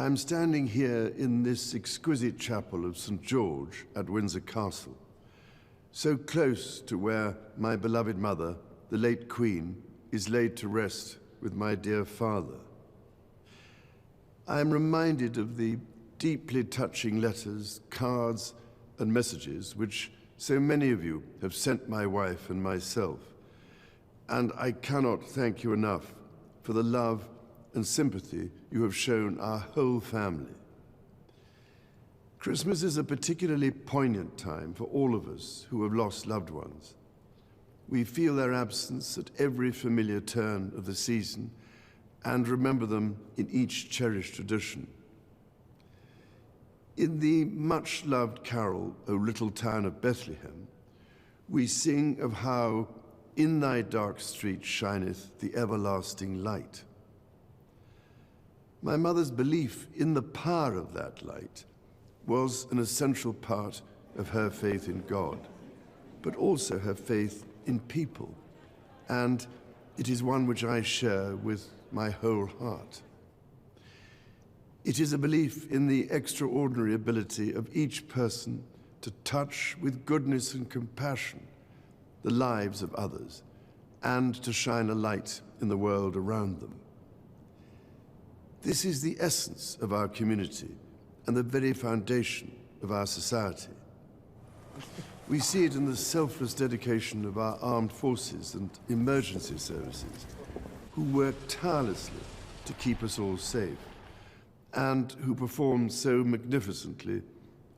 I'm standing here in this exquisite chapel of St. George at Windsor Castle, so close to where my beloved mother, the late Queen, is laid to rest with my dear father. I am reminded of the deeply touching letters, cards, and messages which so many of you have sent my wife and myself, and I cannot thank you enough for the love and sympathy you have shown our whole family. Christmas is a particularly poignant time for all of us who have lost loved ones. We feel their absence at every familiar turn of the season and remember them in each cherished tradition. In the much-loved carol, O Little Town of Bethlehem, we sing of how in thy dark street shineth the everlasting light. My mother's belief in the power of that light was an essential part of her faith in God, but also her faith in people, and it is one which I share with my whole heart. It is a belief in the extraordinary ability of each person to touch with goodness and compassion the lives of others and to shine a light in the world around them. This is the essence of our community and the very foundation of our society. We see it in the selfless dedication of our armed forces and emergency services, who work tirelessly to keep us all safe, and who perform so magnificently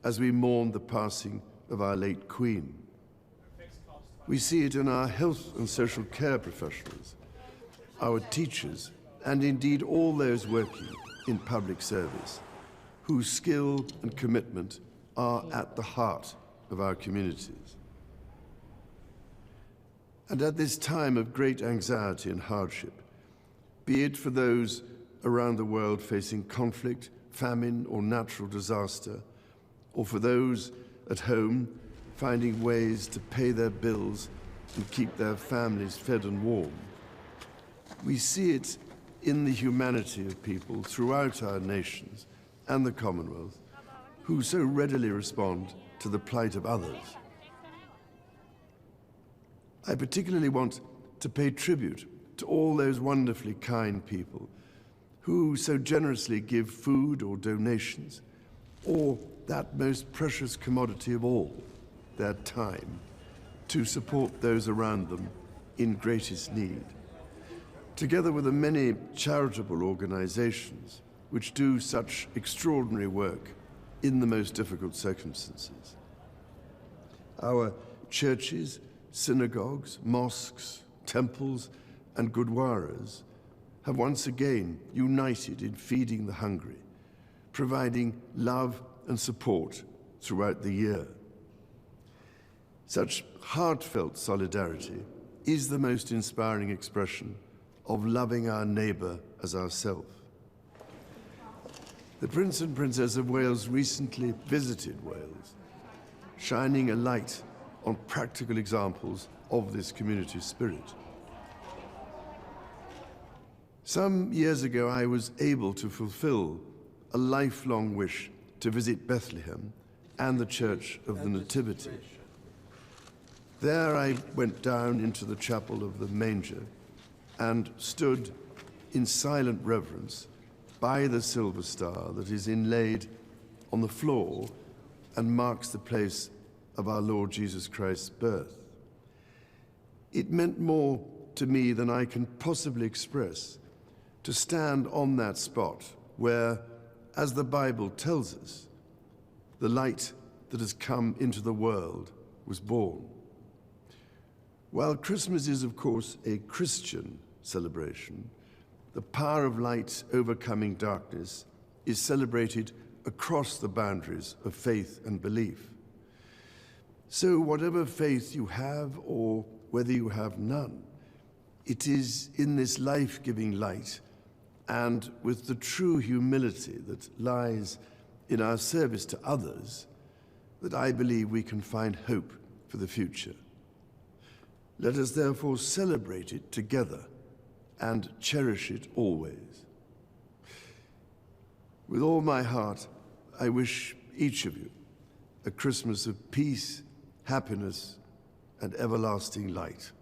as we mourn the passing of our late Queen. We see it in our health and social care professionals, our teachers, and indeed all those working in public service, whose skill and commitment are at the heart of our communities. And at this time of great anxiety and hardship, be it for those around the world facing conflict, famine, or natural disaster, or for those at home finding ways to pay their bills and keep their families fed and warm, we see it in the humanity of people throughout our nations and the Commonwealth who so readily respond to the plight of others. I particularly want to pay tribute to all those wonderfully kind people who so generously give food or donations, or that most precious commodity of all, their time, to support those around them in greatest need, together with the many charitable organizations which do such extraordinary work in the most difficult circumstances. Our churches, synagogues, mosques, temples, and gurdwaras have once again united in feeding the hungry, providing love and support throughout the year. Such heartfelt solidarity is the most inspiring expression of loving our neighbour as ourselves. The Prince and Princess of Wales recently visited Wales, shining a light on practical examples of this community spirit. Some years ago, I was able to fulfill a lifelong wish to visit Bethlehem and the Church of the Nativity. There I went down into the chapel of the manger and stood in silent reverence by the silver star that is inlaid on the floor and marks the place of our Lord Jesus Christ's birth. It meant more to me than I can possibly express to stand on that spot where, as the Bible tells us, the light that has come into the world was born. While Christmas is, of course, a Christian celebration, the power of light overcoming darkness is celebrated across the boundaries of faith and belief. So whatever faith you have, or whether you have none, it is in this life-giving light and with the true humility that lies in our service to others that I believe we can find hope for the future. Let us therefore celebrate it together and cherish it always. With all my heart, I wish each of you a Christmas of peace, happiness, and everlasting light.